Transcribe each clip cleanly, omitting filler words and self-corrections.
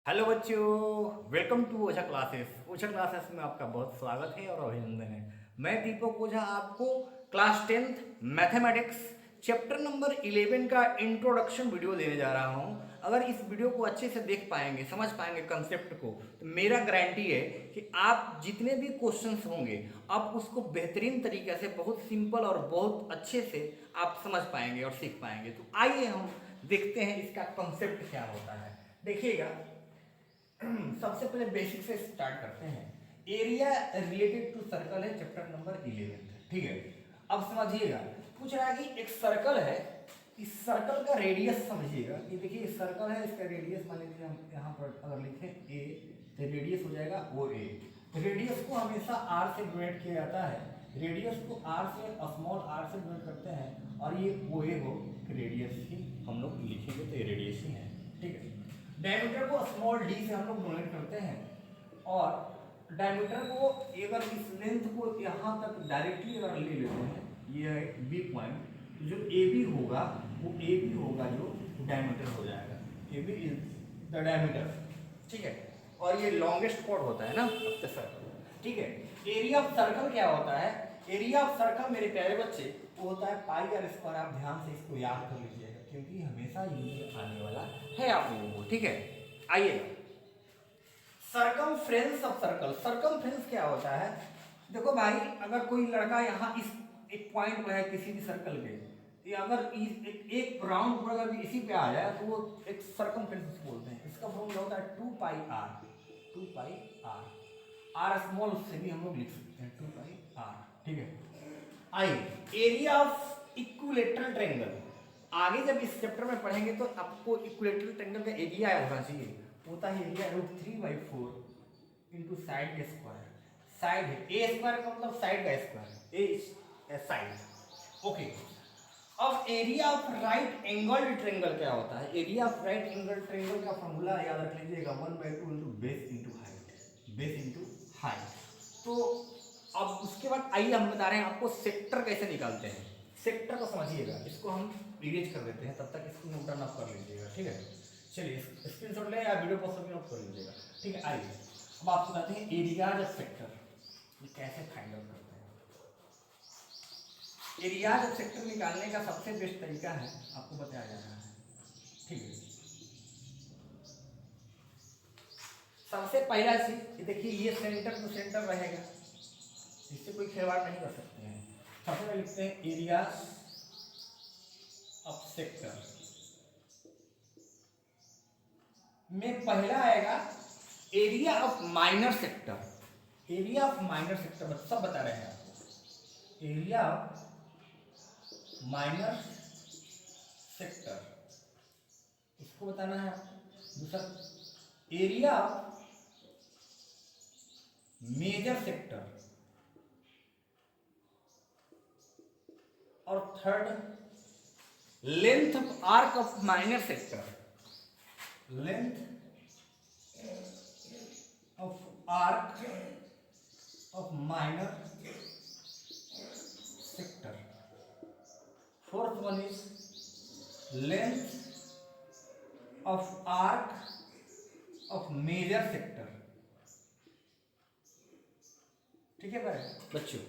Hello बच्चों, welcome to Ojha classes. Ojha classes में आपका बहुत स्वागत है और अभिनंदन है। मैं दीपक ओझा आपको class 10th mathematics chapter number 11 का इंट्रोडक्शन वीडियो देने जा रहा हूं। अगर इस वीडियो को अच्छे से देख पाएंगे, समझ पाएंगे कंसेप्ट को, तो मेरा गारंटी है कि आप जितने भी क्वेश्चंस होंगे आप उसको बेहतरीन तरीके से, बहुत सिंपल और बहुत अच्छे से आप समझ पाएंगे और सीख पाएंगे। तो आइए हम देखते हैं इसका कंसेप्ट क्या होता है। देखिएगा, सबसे पहले बेसिक से स्टार्ट करते हैं। एरिया रिलेटेड टू सर्कल है चैप्टर नंबर 11। ठीक है, अब समझिएगा, पूछ रहा है कि एक सर्कल है, इस सर्कल का रेडियस समझिएगा कि देखिए सर्कल है, इसका रेडियस मान लीजिए हम यहाँ पर अगर लिखें ए तो रेडियस हो जाएगा ओ ए। रेडियस को हमेशा आर से डिवाइड किया जाता है, रेडियस को आर से स्मॉल आर से डिवाइड करते हैं और ये ओ ए को रेडियस ही हम लोग लिखेंगे तो ये रेडियस ही है। ठीक है, डायमीटर को स्मॉल डी से हम लोग डोनेट करते हैं और डायमीटर को अगर इस लेंथ को यहाँ तक डायरेक्टली अगर ले लेते हैं, ये है बी पॉइंट, तो जो ए बी होगा वो ए बी होगा जो डायमीटर हो जाएगा, A B is the diameter. ठीक है, और ये लॉन्गेस्ट कॉर्ड होता है ना ऑफ द सर्कल। ठीक है, एरिया ऑफ सर्कल क्या होता है? एरिया ऑफ सर्कल मेरे प्यारे बच्चे वो होता है पाई आर स्क्वायर। आप ध्यान से इसको याद कर लीजिएगा क्योंकि हमेशा यूज आने वाला है आप लोगों को। ठीक है, आइए, सरकमफ्रेंस ऑफ सर्कल। सरकमफ्रेंस क्या होता है? देखो भाई, अगर कोई लड़का यहाँ इस एक पॉइंट पर है किसी भी सर्कल पे, ये अगर एक राउंड पूरा अगर इसी पे आ जाए तो वो एक सरकमफ्रेंस बोलते हैं। इसका फॉर्मूला होता है 2 pi r. 2 pi r, r small से भी हम लोग लिख सकते हैं 2 पाई आर। ठीक है, आइए, एरिया ऑफ इक्विलेटरल ट्रायंगल। आगे जब इस चैप्टर में पढ़ेंगे तो आपको इक्विलेटरल ट्रायंगल का एरिया होना चाहिए, होता है एरिया √3/4 इंटू साइड का स्क्वायर। साइड है ए स्क्वायर का मतलब साइड का स्क्वायर, ए साइड। ओके, अब area of right angle triangle क्या होता है? Area of right angle triangle का फॉर्मूला याद रख लीजिएगा, 1/2 into base into height, base into height. तो अब उसके बाद आइए हम बता रहे हैं आपको सेक्टर कैसे निकालते हैं। सेक्टर को समझिएगा, इसको हम इरेज कर देते हैं, तब तक इसको नोट डाउन आप कर लीजिएगा। ठीक है, चलिए स्क्रीनशॉट ले या वीडियो पॉज करके नोट कर लीजिएगा। ठीक है, आइए अब आपको बताते हैं एरियाज ऑफ सेक्टर ये कैसे फाइंड आउट करते हैं। एरियाज ऑफ सेक्टर निकालने का सबसे बेस्ट तरीका है, आपको बताया जा रहा है। ठीक है, सबसे पहला चीज देखिए, ये सेंटर टू सेंटर रहेगा, इससे कोई खिलवाड़ नहीं कर सकते हैं। सबसे पहले लिखते हैं एरिया ऑफ सेक्टर में पहला आएगा area of minor sector. Area of minor sector सब बता रहे हैं आपको। एरिया ऑफ माइनर सेक्टर इसको बताना है आपको। दूसरा एरिया ऑफ मेजर सेक्टर, और third length of arc of minor sector. Length of arc of minor sector. Fourth one is length of arc of major sector. ठीक है बच्चों,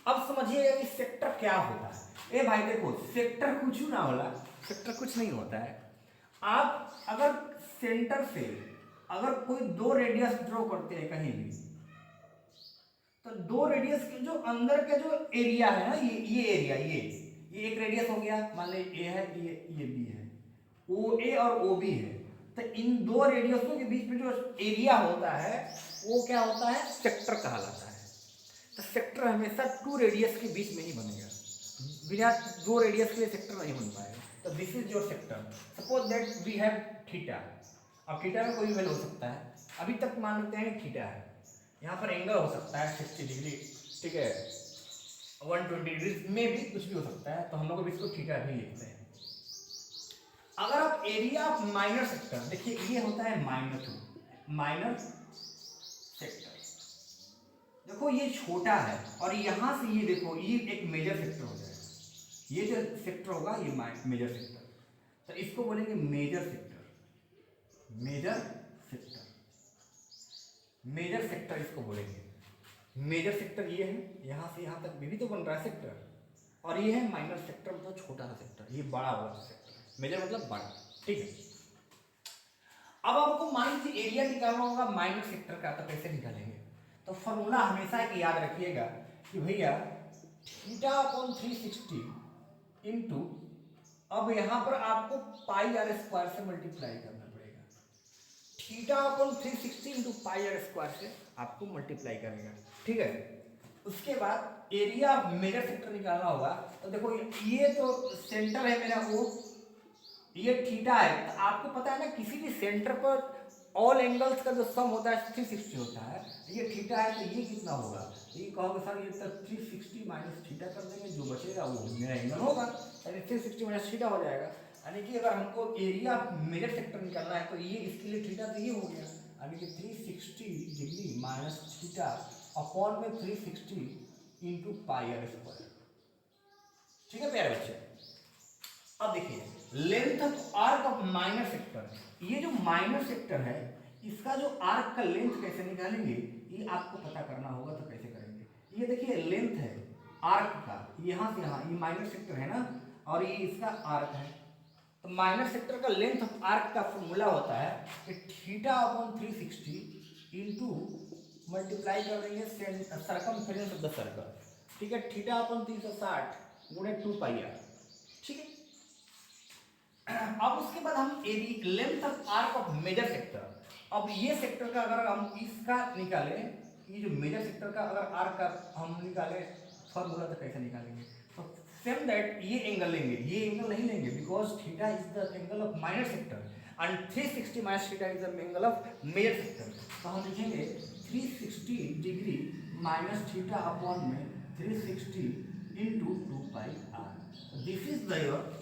अब समझिएगा कि सेक्टर क्या होता है। ए भाई देखो, सेक्टर कुछ ना होला, सेक्टर कुछ नहीं होता है। आप अगर सेंटर से अगर कोई दो रेडियस ड्रॉ करते हैं कहीं भी, तो दो रेडियस के जो अंदर के जो एरिया है ना, ये एरिया, ये एक रेडियस हो गया, मान ली ए है, ये बी है, ओ ए और ओ बी है, तो इन दो रेडियसों के बीच में जो एरिया होता है वो क्या होता है? सेक्टर कहलाता है। तो सेक्टर हमेशा 2 रेडियस के बीच में ही बनेगा, बिना 2 रेडियस के लिए सेक्टर नहीं बन पाएगा। तो this is your sector. Suppose that we have theta. अब थीटा में कोई भी वैल्यू हो सकता है, अभी तक मान लेते हैं कि थीटा है, यहाँ पर एंगल हो सकता है 60 डिग्री, ठीक है, 120 डिग्री में भी कुछ भी हो सकता है, तो हम लोग अभी इसको थीटा भी लिखते हैं। अगर आप एरिया ऑफ माइनर सेक्टर देखिए, ये होता है माइनर सेक्टर। देखो ये छोटा है और यहां से ये देखो, ये एक मेजर सेक्टर हो जाएगा, ये जो सेक्टर होगा ये मेजर सेक्टर, तो इसको बोलेंगे major sector. Major sector, major sector इसको बोलेंगे। मेजर सेक्टर ये है, यहाँ से यहाँ तक भी तो बन रहा है सेक्टर, और ये है माइनर सेक्टर, मतलब छोटा सा सेक्टर, ये बड़ा वाला सेक्टर। मेजर मतलब बड़ा, ठीक है। अब आपको मान लीजिए एरिया निकालना होगा माइनर सेक्टर का, तो कैसे निकालेंगे? तो फॉर्मूला हमेशा एक याद रखिएगा कि भैया थीटा अपॉन 360 इंटू, अब यहां पर आपको पाई आर स्क्वायर से मल्टीप्लाई करना पड़ेगा। Theta upon 360 into pi r square से आपको मल्टीप्लाई करेगा, ठीक है। उसके बाद एरिया मेजर सेक्टर निकालना होगा, तो देखो ये तो सेंटर है मेरा, वो ये थीटा है, तो आपको पता है ना किसी भी सेंटर पर ऑल एंगल्स का जो सम होता है 360 होता है। ये थीटा है तो ये कितना होगा? ये कहोगे सर ये तक 360 माइनस थीटा कर देंगे, जो बचेगा वो मेरा एंगल होगा, यानी 360 माइनस थीटा हो जाएगा। यानी कि अगर हमको एरिया मेजर सेक्टर निकालना है तो ये इसके लिए थीटा तो ये हो गया, यानी कि 360 डिग्री माइनस थीटा अपॉन में 360 इंटू पाई आर स्क्वायर, ठीक है प्यारे बच्चे। अब देखिए length of arc of minor sector, ये जो माइनर सेक्टर है इसका जो आर्क का लेंथ कैसे निकालेंगे ये आपको पता करना होगा, तो कैसे करेंगे? ये देखिए लेंथ है आर्क का, यहाँ से यहाँ, ये माइनर सेक्टर है ना, और ये इसका आर्क है। तो माइनर सेक्टर का लेंथ ऑफ आर्क का फॉर्मूला होता है कि थीटा अपॉन 360 इंटू मल्टीप्लाई कर देंगे सर्कमफेरेंस ऑफ द सर्कल, ठीक है। थीटा अपॉन 360 गुणे 2 पाई आर, ठीक है। अब उसके बाद हम length of arc of major sector, अब ये सेक्टर का अगर हम इसका निकालें, ये जो मेजर सेक्टर का अगर आर्क का हम निकालें फॉर्मूला, तो कैसे निकालेंगे? तो सेम दैट ये एंगल लेंगे, ये एंगल नहीं लेंगे, because theta is the angle of minor sector and 360 minus theta is the angle of major sector. तो हम लिखेंगे 360 डिग्री माइनस थीटा अपॉन में 360 into 2 pi r. This is the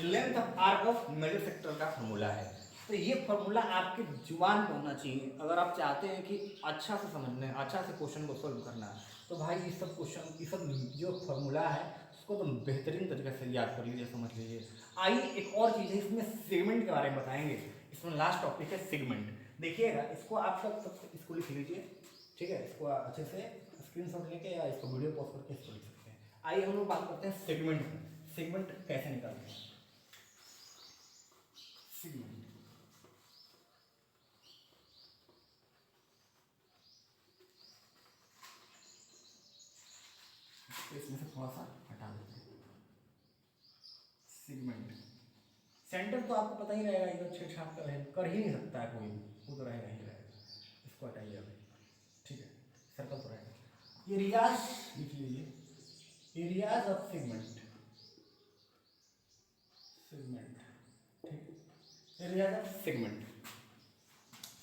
length of arc of major sector का formula है। तो ये formula आपके जुबान पे होना चाहिए अगर आप चाहते हैं कि अच्छा से समझना है, अच्छा से क्वेश्चन को सॉल्व करना है। तो भाई ये सब क्वेश्चन, ये सब जो फॉर्मूला है उसको तो बेहतरीन तरीके से याद कर लीजिए, समझ लीजिए। आइए एक और चीज़ है, इसमें सेगमेंट के बारे में बताएंगे। इसमें लास्ट टॉपिक है सेगमेंट। देखिएगा इसको आप सब इसको लिख लीजिए, ठीक है। इसको अच्छे से स्क्रीनशॉट लेके या इसको वीडियो पॉज करके इसको लिख सकते हैं। आइए हम लोग बात करते हैं सेगमेंट। सेगमेंट कैसे निकालते हैं? सेगमेंट इसमें से थोड़ा सा हटा देते हैं। सेगमेंट सेंटर तो आपको पता ही रहेगा, इधर छेड़छाड़ कर ही नहीं सकता है कोई, वो तो रहेगा ही रहेगा। इसको हटाइए अभी, ठीक है। सर्कल तो रहेगा। एरियाज लिख लीजिए, एरियाज ऑफ सेगमेंट, सेगमेंट, ठीक। एरियाज ऑफ सेगमेंट,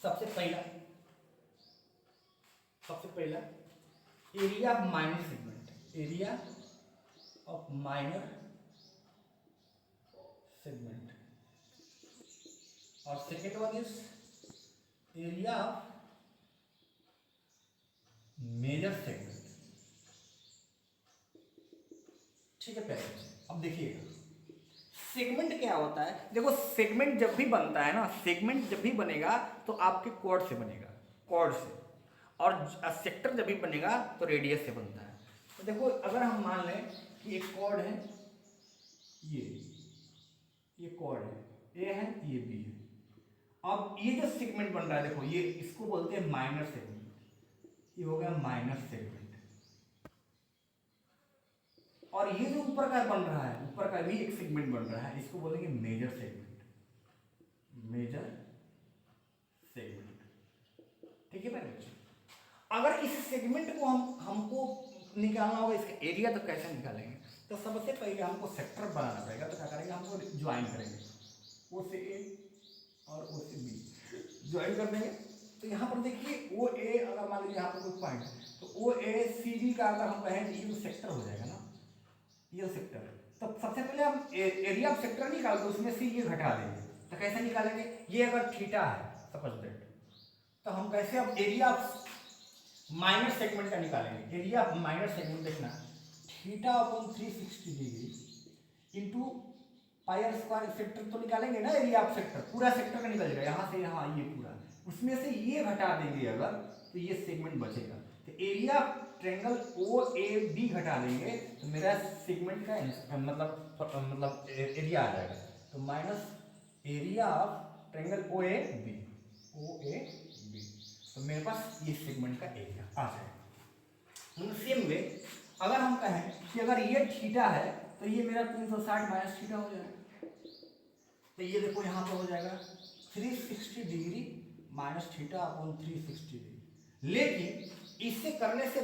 सबसे पहला area of minor segment, area of minor segment, और second one is area of major segment, ठीक है प्यारे। अब देखिएगा सेगमेंट क्या होता है। देखो सेगमेंट जब भी बनता है ना, सेगमेंट जब भी बनेगा तो आपके कॉर्ड से बनेगा, कॉर्ड से, और सेक्टर जब भी बनेगा तो रेडियस से बनता है। तो देखो अगर हम मान लें कि एक कॉर्ड है, ये कॉर्ड है, ए है, ये बी है। अब ये जो सेगमेंट बन रहा है, देखो ये इसको बोलते हैं माइनर सेगमेंट, ये हो गया माइनर सेगमेंट। और ये जो ऊपर का बन रहा है, ऊपर का भी एक सेगमेंट बन रहा है, इसको बोलेंगे मेजर सेगमेंट, मेजर सेगमेंट, ठीक है भाई। अगर इस सेगमेंट को हमको निकालना होगा इसका एरिया, तो कैसे निकालेंगे? तो सबसे पहले हमको सेक्टर बनाना पड़ेगा। तो क्या करेंगे, हमको ज्वाइन करेंगे, ओ से ए और ओ से बी ज्वाइन कर देंगे। तो यहाँ पर देखिए ओ ए, अगर मान लीजिए यहाँ पर कोई पॉइंट, तो ओ ए सी बी का अगर हम कहें तो ये तो सेक्टर हो जाएगा ना, ये सेक्टर है। तो सबसे पहले हम एरिया ऑफ सेक्टर निकाल दो, उसमें से ये घटा देंगे। तो कैसे निकालेंगे? ये अगर थीटा है सपोज दैट, तो हम कैसे अब एरिया ऑफ माइनर सेगमेंट का निकालेंगे। एरिया ऑफ माइनर सेगमेंट देखना, theta upon 360 degree into pi r square. Sector तो निकालेंगे ना, एरिया ऑफ सेक्टर, पूरा सेक्टर का निकल जाएगा, यहाँ से यहाँ ये पूरा उसमें से ये घटा देंगे अगर, तो ये सेगमेंट बचेगा। तो area triangle O A B घटा देंगे तो मेरा सेगमेंट का मतलब एरिया आ जाएगा। तो minus area of triangle O A B, तो मेरे पास ये सेगमेंट का एरिया आ जाएगा। सेम वे अगर हम कहें कि अगर ये थीटा है तो ये मेरा 360 माइनस थीटा हो जाएगा। तो ये देखो यहाँ पर हो जाएगा 360 degree minus theta upon 360 degree. लेकिन इससे करने से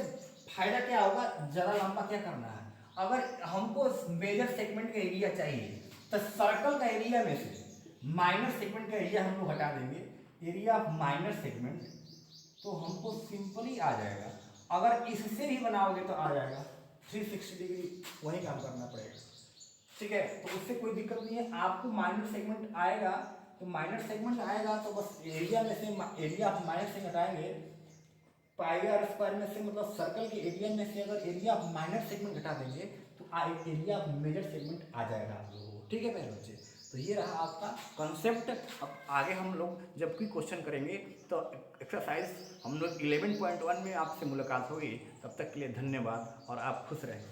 फायदा क्या होगा, ज़्यादा लंबा क्या करना है, अगर हमको मेजर सेगमेंट का एरिया चाहिए तो सर्कल का एरिया में से माइनर सेगमेंट का एरिया हम लोग हटा देंगे, एरिया ऑफ माइनर सेगमेंट, तो हमको सिंपली आ जाएगा। अगर इससे भी बनाओगे तो आ जाएगा 360 डिग्री, वही काम करना पड़ेगा। ठीक है, तो उससे कोई दिक्कत नहीं है। आपको माइनर सेगमेंट आएगा तो माइनर सेगमेंट आएगा तो बस एरिया में से एरिया ऑफ माइनर से घटाएंगे, पाई आर स्क्वायर में से मतलब सर्कल के एरिया में से अगर एरिया ऑफ माइनर सेगमेंट घटा देंगे तो एरिया ऑफ मेजर सेगमेंट आ जाएगा आप लोगों को। ठीक है मेरे बच्चे, तो ये रहा आपका कॉन्सेप्ट। अब आगे हम लोग जब कोई क्वेश्चन करेंगे तो एक्सरसाइज हम लोग 11.1 में आपसे मुलाकात होगी। तब तक के लिए धन्यवाद और आप खुश रहें।